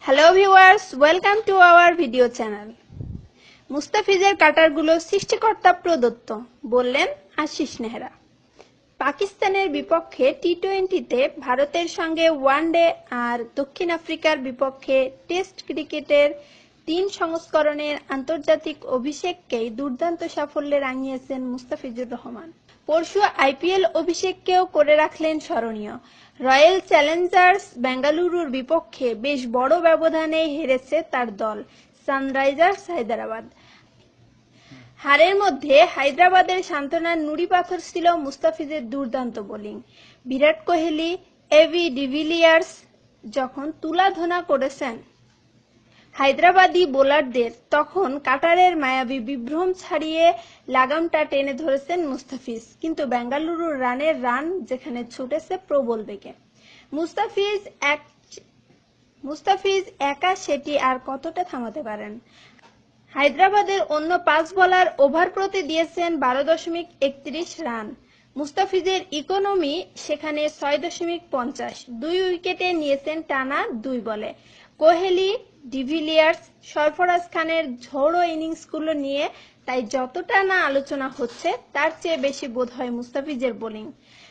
Hello viewers, welcome to our video channel. মুস্তাফিজের কাটারগুলো সৃষ্টিকর্তা প্রদত্ত, বললেন আশিস নেহরা। পাকিস্তানের বিপক্ষে টি-20তে ভারতের সঙ্গে ওয়ানডে আর দক্ষিণ আফ্রিকার বিপক্ষে টেস্ট ক্রিকেটের 3 সংস্করণের আন্তর্জাতিক অভিষেককেই দুর্দান্ত সাফল্যে রাঙিয়েছেন মুস্তাফিজুর রহমান। পরশু আইপিএল অভিষেককেও করে রাখলেন স্মরণীয়। রয়্যাল চ্যালেঞ্জার্স বেঙ্গালুরুর বিপক্ষে বেশ বড় ব্যবধানে হেরেছে তার দল সানরাইজার্স হায়দ্রাবাদ। হারের মধ্যে হায়দ্রাবাদের সান্ত্বনার নুড়ি পাথর ছিল মুস্তাফিজের দুর্দান্ত bowling. Virat Kohli, AB de Villiers যখন তুলাধোনা করেছেন হায়দ্রাবাদী বোলারদের, তখন কাটারের মায়াবী বিভ্রম ছাড়িয়ে লাগামটা টেনে ধরেছেন মুস্তাফিজ। কিন্তু বেঙ্গালুরুর রান যেখানে ছুটেছে প্রবল বেগে, মুস্তাফিজ একা সেটি আর কতটা থামাতে পারেন। হায়দ্রাবাদের অন্য 5 বোলার ওভার প্রতি দিয়েছেন 12.31 রান। মুস্তাফিজের ইকোনমি সেখানে 6.50। 2 উইকেটে নিয়েছেন টানা 2 বলে। কোহলি, ডিভিলিয়ার্স, সরফরাজ খানের ঝোড়ো ইনিংসগুলো নিয়ে তাই যতটা না আলোচনা হচ্ছে, তার চেয়ে বেশি বোধ হয় মুস্তাফিজের বোলিং।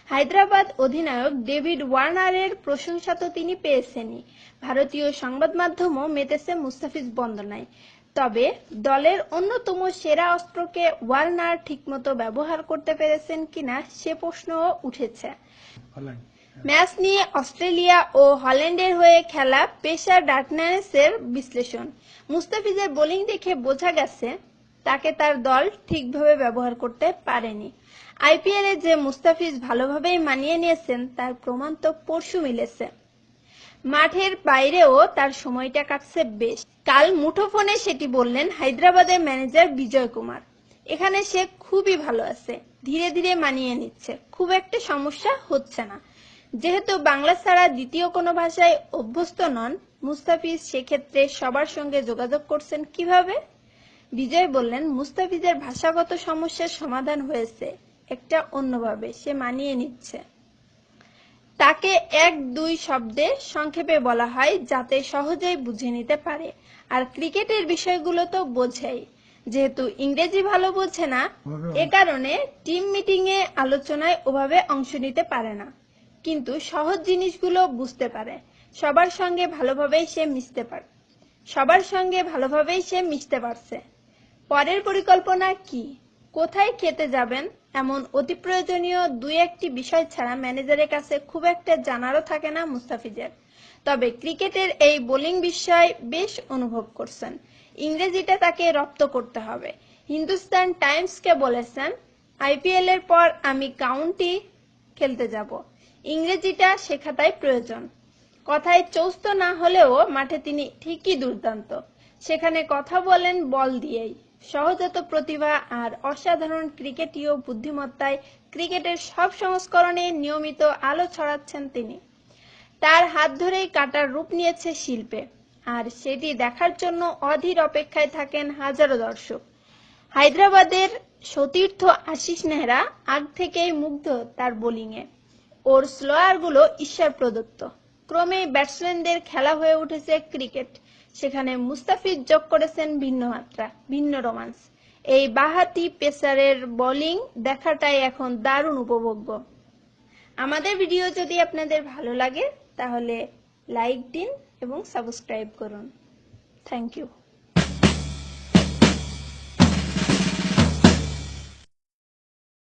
হায়দ্রাবাদ অধিনায়ক ডেভিড ওয়ার্নারের প্রশংসা তো তিনি পেয়েছেনই, ভারতীয় সংবাদ মাধ্যমও মেতেছে মুস্তাফিজ বন্দনায়। তবে দলের অন্যতম সেরা অস্ত্রকে ওয়ার্নার ঠিকমতো ব্যবহার করতে পেরেছেন কিনা সে প্রশ্নও উঠেছে। ম্যাচ নিয়ে অস্ট্রেলিয়া ও হল্যান্ডের হয়ে খেলা পেসার ডার্কনেসের বিশ্লেষণ। মুস্তাফিজের বোলিং দেখে বোঝা গেছে তাকে তার দল ঠিকভাবে ব্যবহার করতে পারেনি। আইপিএলে যে মুস্তাফিজ ভালোভাবেই মানিয়ে নিয়েছেন তার প্রমাণ তো পরশু মিলেছে। মাঠের বাইরেও তার সময়টা কাটছে বেশ। কাল মুঠোফোনে সেটি বললেন হায়দ্রাবাদের ম্যানেজার বিজয় কুমার। এখানে সে খুবই ভালো আছে, ধীরে ধীরে মানিয়ে নিচ্ছে, খুব একটা সমস্যা হচ্ছে না। যেহেতু বাংলা ছাড়া দ্বিতীয় কোনো ভাষায় অভ্যস্ত নন মুস্তাফিজ, সেক্ষেত্রে সবার সঙ্গে যোগাযোগ করছেন কিভাবে? বিজয় বললেন, মুস্তাফিজের ভাষাগত সমস্যার সমাধান হয়েছে একটা অন্যভাবে, সে মানিয়ে নিচ্ছে। তাকে 1-2 শব্দে সংক্ষেপে বলা হয় যাতে সহজেই বুঝে নিতে পারে। আর ক্রিকেটের বিষয়গুলো তো বোঝেই, যেহেতু ইংরেজি ভালো বোঝে না, এ কারণে টিম মিটিং এ আলোচনায় ওভাবে অংশ নিতে পারে না, কিন্তু সহজ জিনিসগুলো বুঝতে পারে। সবার সঙ্গে ভালোভাবেই সে মিশতে পারছে। পরের পরিকল্পনা কি, কোথায় খেতে যাবেন, এমন অতি প্রয়োজনীয় 2-1টি বিষয় ছাড়া ম্যানেজারের কাছে খুব একটা জানারও থাকে না মুস্তাফিজের। তবে ক্রিকেটের এই বোলিং বিষয় বেশ অনুভব করছেন। ইংরেজিটা তাকে রপ্ত করতে হবে। হিন্দুস্তান টাইমসকে বলেছেন, আইপিএল এর পর আমি কাউন্টি খেলতে যাব, ইংরেজিটা শেখাটাই প্রয়োজন। কথায় চৌস্ত না হলেও মাঠে তিনি ঠিকই দুর্দান্ত। সেখানে কথা বলেন বল দিয়েই। সহজাত প্রতিভা আর অসাধারণ ক্রিকেটীয় বুদ্ধিমত্তায় ক্রিকেটের সব সংস্করণে নিয়মিত আলো ছড়াচ্ছেন তিনি। তার হাত ধরেই কাটার রূপ নিয়েছে শিল্পে, আর সেটি দেখার জন্য অধীর অপেক্ষায় থাকেন হাজারো দর্শক। হায়দ্রাবাদের সতীর্থ আশিস নেহরা আগ থেকেই মুগ্ধ তার বোলিংয়ে। ওর স্লোয়ারগুলো ঈশ্বর প্রদত্ত। ক্রমেই ব্যাটসম্যানদের খেলা হয়ে উঠেছে ক্রিকেট, সেখানে মুস্তাফিজ যোগ করেছেন ভিন্ন মাত্রা, ভিন্ন রোমান্স। এই বাঁহাতি পেসারের বোলিং দেখাটাই এখন দারুণ উপভোগ্য। আমাদের ভিডিও যদি আপনাদের ভালো লাগে তাহলে লাইক দিন এবং সাবস্ক্রাইব করুন। Thank you.